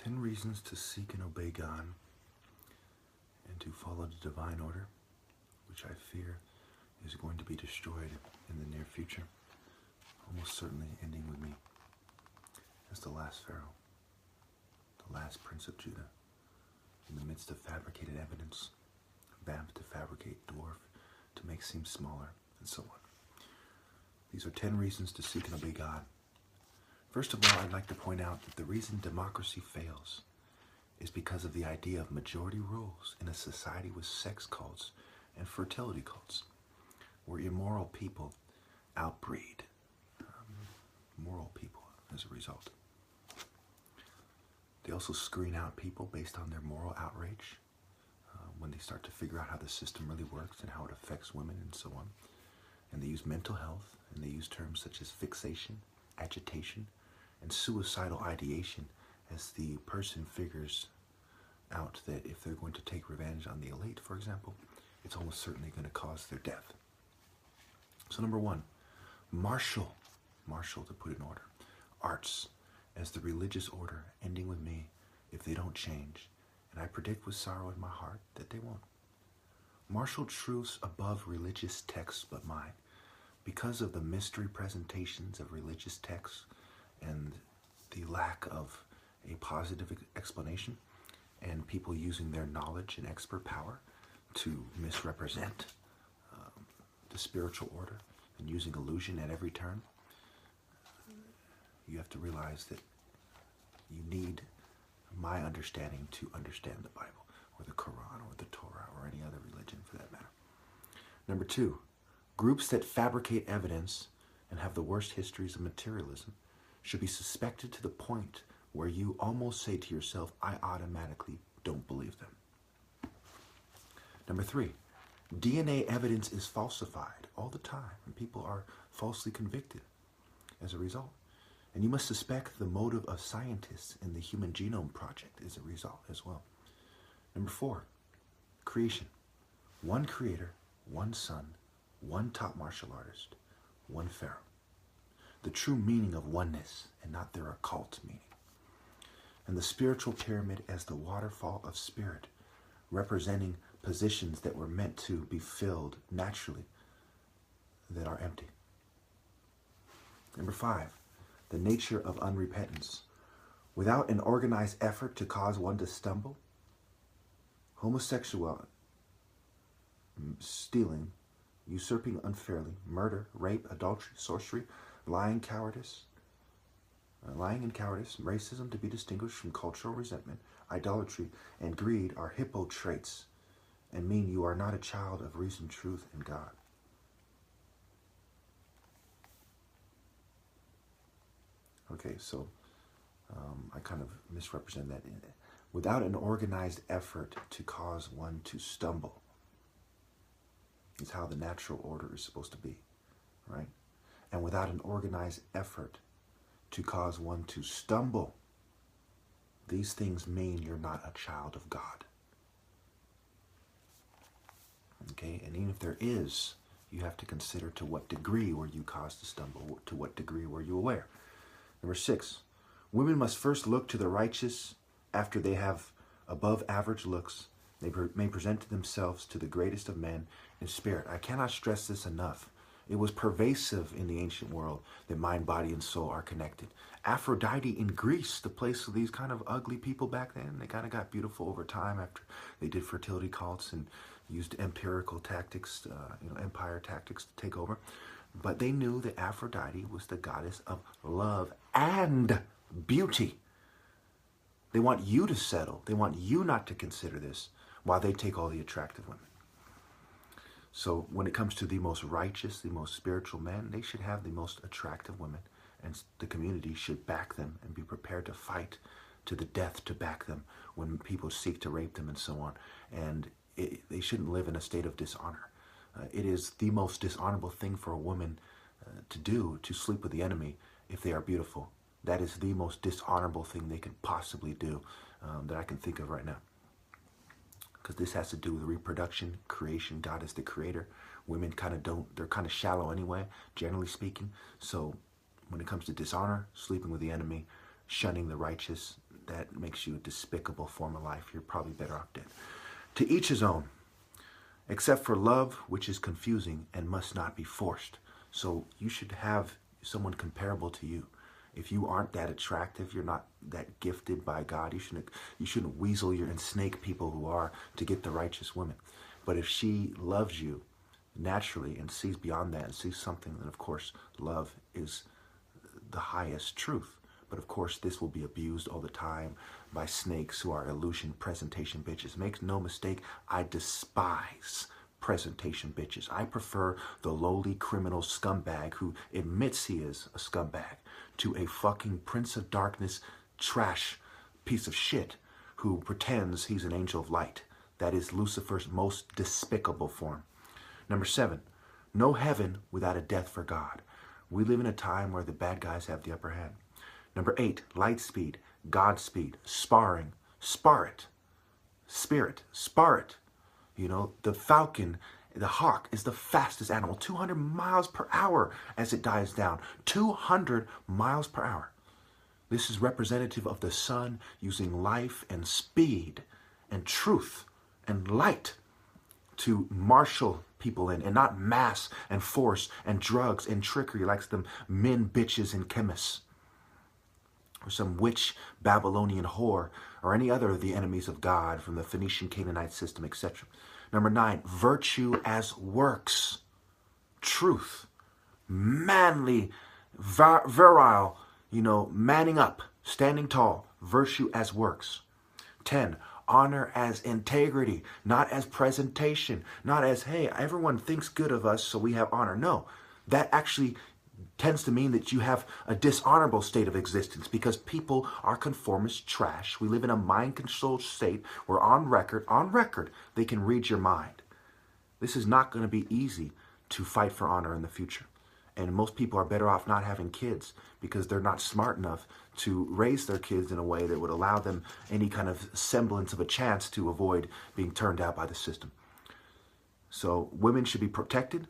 10 reasons to seek and obey God and to follow the divine order, which I fear is going to be destroyed in the near future, almost certainly ending with me as the last Pharaoh, the last Prince of Judah, in the midst of fabricated evidence, vamp to fabricate, dwarf to make seem smaller, and so on. These are 10 reasons to seek and obey God. First of all, I'd like to point out that the reason democracy fails is because of the idea of majority rules in a society with sex cults and fertility cults, where immoral people outbreed moral people as a result. They also screen out people based on their moral outrage when they start to figure out how the system really works and how it affects women and so on. And they use mental health, and they use terms such as fixation, agitation, and suicidal ideation as the person figures out that if they're going to take revenge on the elite, for example, it's almost certainly going to cause their death. So number one, martial to put in order, arts as the religious order, ending with me if they don't change, and I predict with sorrow in my heart that they won't. Martial truths above religious texts but mine, because of the mystery presentations of religious texts and the lack of a positive explanation, and people using their knowledge and expert power to misrepresent the spiritual order and using illusion at every turn. You have to realize that you need my understanding to understand the Bible or the Quran or the Torah or any other religion for that matter. Number two, groups that fabricate evidence and have the worst histories of materialism should be suspected to the point where you almost say to yourself, I automatically don't believe them. Number three, DNA evidence is falsified all the time, and people are falsely convicted as a result. And you must suspect the motive of scientists in the Human Genome Project as a result as well. Number four, creation. One creator, one son, one top martial artist, one pharaoh. The true meaning of oneness and not their occult meaning. And the spiritual pyramid as the waterfall of spirit, representing positions that were meant to be filled naturally that are empty. Number five, the nature of unrepentance. Without an organized effort to cause one to stumble, homosexuality, stealing, usurping unfairly, murder, rape, adultery, sorcery, lying and cowardice, racism to be distinguished from cultural resentment, idolatry, and greed are hippo traits and mean you are not a child of reason, truth, and God. Okay, so I kind of misrepresent that. Without an organized effort to cause one to stumble is how the natural order is supposed to be, right? And without an organized effort to cause one to stumble, these things mean you're not a child of God. Okay, and even if there is, you have to consider to what degree were you caused to stumble, to what degree were you aware. Number six, women must first look to the righteous after they have above average looks. They may present themselves to the greatest of men in spirit. I cannot stress this enough. It was pervasive in the ancient world that mind, body, and soul are connected. Aphrodite in Greece, the place of these kind of ugly people back then, they kind of got beautiful over time after they did fertility cults and used empirical tactics, empire tactics to take over. But they knew that Aphrodite was the goddess of love and beauty. They want you to settle. They want you not to consider this while they take all the attractive women. So when it comes to the most righteous, the most spiritual men, they should have the most attractive women, and the community should back them and be prepared to fight to the death to back them when people seek to rape them and so on. And they shouldn't live in a state of dishonor. It is the most dishonorable thing for a woman to do, to sleep with the enemy if they are beautiful. That is the most dishonorable thing they can possibly do that I can think of right now. Because this has to do with reproduction, creation. God is the creator. Women kind of don't, they're kind of shallow anyway, generally speaking. So when it comes to dishonor, sleeping with the enemy, shunning the righteous, that makes you a despicable form of life. You're probably better off dead. To each his own, except for love, which is confusing and must not be forced. So you should have someone comparable to you. If you aren't that attractive, you're not that gifted by God, you shouldn't weasel and snake people who are to get the righteous woman. But if she loves you naturally and sees beyond that and sees something, then of course love is the highest truth. But of course this will be abused all the time by snakes who are illusion presentation bitches. Make no mistake, I despise presentation bitches. I prefer the lowly criminal scumbag who admits he is a scumbag to a fucking Prince of Darkness trash piece of shit who pretends he's an angel of light. That is Lucifer's most despicable form. Number 7, no heaven without a death for God. We live in a time where the bad guys have the upper hand. Number 8, light speed, Godspeed, sparring, spar it, spirit, spar it. You know, the falcon, the hawk is the fastest animal, 200 miles per hour as it dies down, 200 miles per hour. This is representative of the sun using life and speed and truth and light to marshal people in, and not mass and force and drugs and trickery like some men, bitches, and chemists, or some witch Babylonian whore, or any other of the enemies of God from the Phoenician Canaanite system, etc. Number 9, virtue as works. Truth. Manly, virile, manning up, standing tall. Virtue as works. 10, honor as integrity, not as presentation, not as, hey, everyone thinks good of us, so we have honor. No, that actually tends to mean that you have a dishonorable state of existence because people are conformist trash. We live in a mind-controlled state where on record, they can read your mind. This is not going to be easy to fight for honor in the future. And most people are better off not having kids because they're not smart enough to raise their kids in a way that would allow them any kind of semblance of a chance to avoid being turned out by the system. So women should be protected,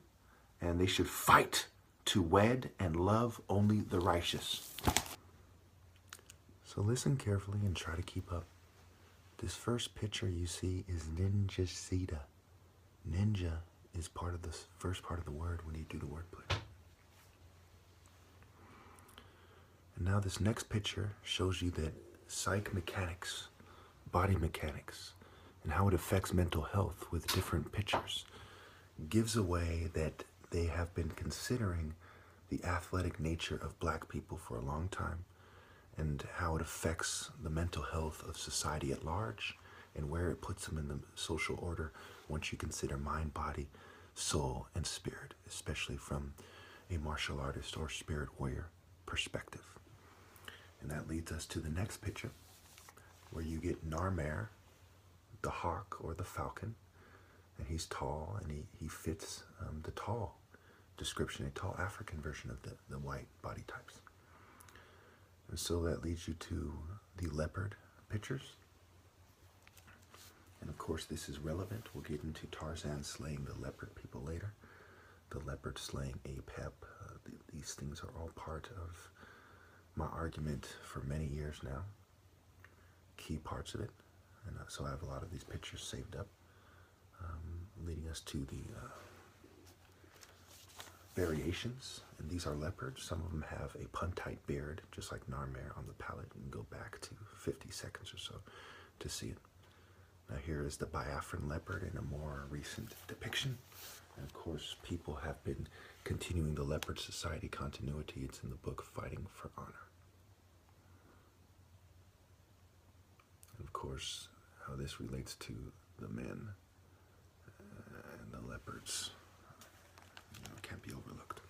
and they should fight to wed and love only the righteous. So listen carefully and try to keep up. This first picture you see is ninja Sita. Ninja is part of the first part of the word when you do the wordplay. And now this next picture shows you that psych mechanics, body mechanics, and how it affects mental health with different pictures gives away that they have been considering the athletic nature of black people for a long time and how it affects the mental health of society at large and where it puts them in the social order once you consider mind, body, soul, and spirit, especially from a martial artist or spirit warrior perspective. And that leads us to the next picture where you get Narmer, the hawk or the falcon, and he's tall and he fits the tall description, a tall African version of the white body types. And so that leads you to the leopard pictures. And of course this is relevant. We'll get into Tarzan slaying the leopard people later. The leopard slaying Apep. These things are all part of my argument for many years now. Key parts of it. And so I have a lot of these pictures saved up, leading us to the variations. And these are leopards. Some of them have a puntite beard, just like Narmer on the palette. You can go back to 50 seconds or so to see it. Now here is the Biafran leopard in a more recent depiction. And of course, people have been continuing the leopard society continuity. It's in the book Fighting for Honor. And of course, how this relates to the men and the leopards can't be overlooked.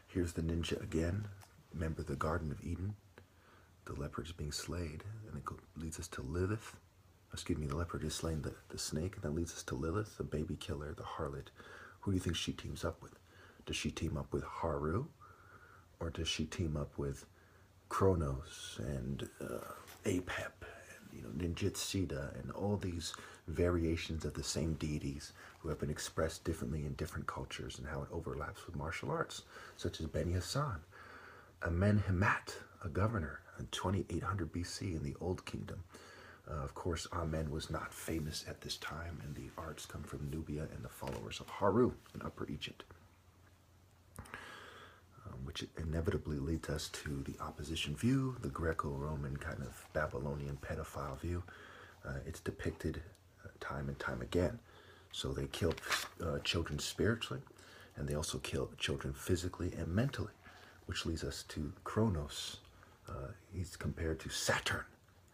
Here's the ninja again. Remember the Garden of Eden? The leopard's being slayed, and it leads us to Lilith. Excuse me, the leopard is slaying the snake, and that leads us to Lilith, the baby killer, the harlot. Who do you think she teams up with? Does she team up with Haru? Or does she team up with Kronos and Apep and Ninjitsida and all these variations of the same deities who have been expressed differently in different cultures and how it overlaps with martial arts, such as Beni Hassan, Amenemhat, a governor in 2800 BC in the Old Kingdom. Of course, Amen was not famous at this time, and the arts come from Nubia and the followers of Haru in Upper Egypt, which inevitably leads us to the opposition view, the Greco-Roman kind of Babylonian pedophile view. It's depicted time and time again. So they killed children spiritually, and they also killed children physically and mentally, which leads us to Kronos. He's compared to Saturn,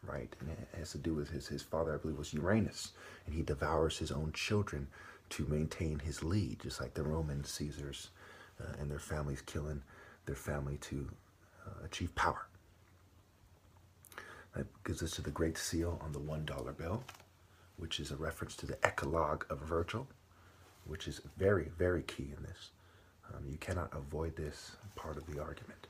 right? And it has to do with his father, I believe, was Uranus, and he devours his own children to maintain his lead, just like the Roman Caesars and their families killing their family to achieve power. That gives us to the Great Seal on the $1 bill, which is a reference to the Eclogue of Virgil, which is very, very key in this. You cannot avoid this part of the argument.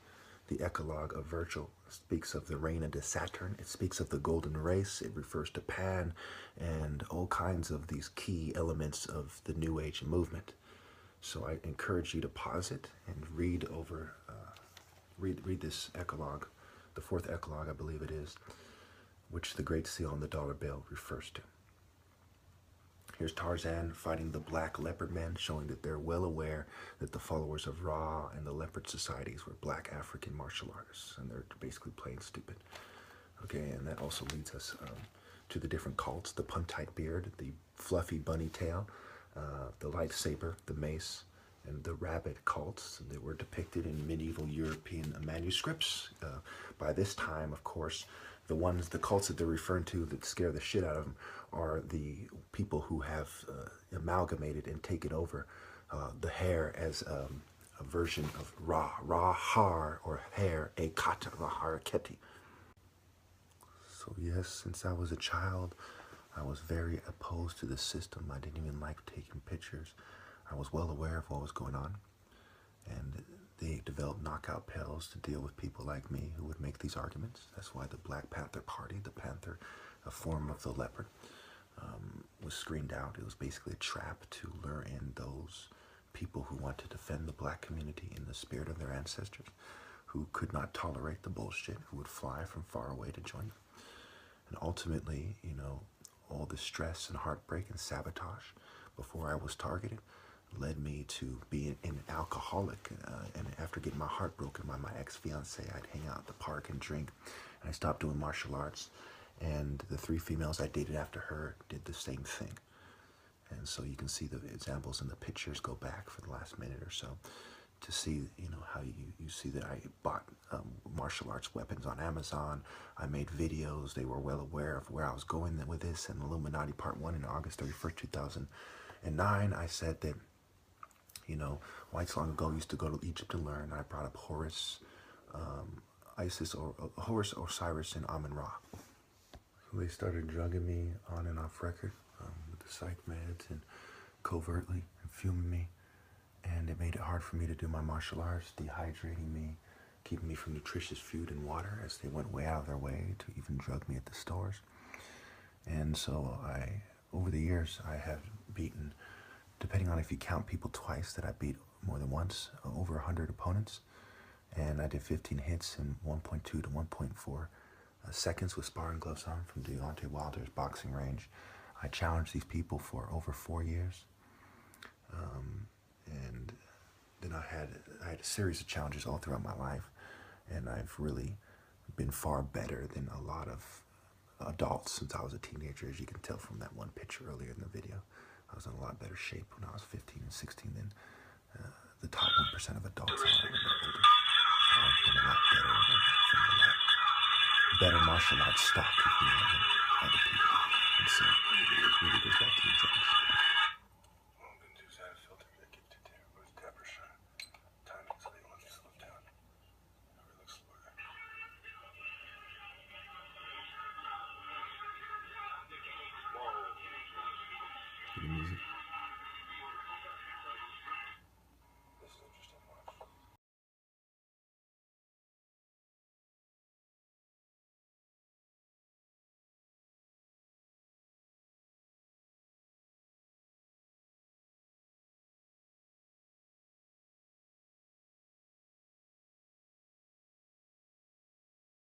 The Eclogue of Virgil speaks of the reign of Saturn. It speaks of the golden race. It refers to Pan and all kinds of these key elements of the New Age movement. So I encourage you to pause it and read over, read this Eclogue, the fourth Eclogue, I believe it is, which the Great Seal on the dollar bill refers to. Here's Tarzan fighting the black leopard men, showing that they're well aware that the followers of Ra and the leopard societies were black African martial artists, and they're basically playing stupid. Okay, and that also leads us to the different cults: the puntite beard, the fluffy bunny tail, the lightsaber, the mace, and the rabbit cults that were depicted in medieval European manuscripts. By this time, of course, the cults that they're referring to that scare the shit out of them are the people who have amalgamated and taken over the hair as a version of Ra, Har, or hair, Ekata, Raharaketi. So yes, since I was a child, I was very opposed to the system. I didn't even like taking pictures. I was well aware of what was going on, and they developed knockout pills to deal with people like me who would make these arguments. That's why the Black Panther Party, the panther, a form of the leopard, was screened out. It was basically a trap to lure in those people who want to defend the black community in the spirit of their ancestors, who could not tolerate the bullshit, who would fly from far away to join them. And ultimately, you know, all the stress and heartbreak and sabotage before I was targeted led me to be an alcoholic. And after getting my heart broken by my ex-fiance, I'd hang out at the park and drink. And I stopped doing martial arts. And the 3 females I dated after her did the same thing. And so you can see the examples in the pictures. Go back for the last minute or so to see, you know, how you see that I bought martial arts weapons on Amazon. I made videos. They were well aware of where I was going with this. And Illuminati Part 1 in August 31st, 2009, I said that, you know, whites long ago used to go to Egypt to learn. I brought up Horus, Horus, Osiris, and Amun-Ra. So they started drugging me on and off record with the psych meds and covertly and fuming me. And it made it hard for me to do my martial arts, dehydrating me, keeping me from nutritious food and water, as they went way out of their way to even drug me at the stores. And so over the years, I have beaten, depending on if you count people twice, that I beat more than once, over 100 opponents. And I did 15 hits in 1.2 to 1.4 seconds with sparring gloves on from Deontay Wilder's boxing range. I challenged these people for over 4 years. And then I had a series of challenges all throughout my life. And I've really been far better than a lot of adults since I was a teenager, as you can tell from that one picture earlier in the video. I was in a lot better shape when I was 15 and 16 than the top 1% of adults are when they're older. So I've been a lot better from a lot better martial arts stock, if you know, than other people. And so it really goes back to the judges. Music.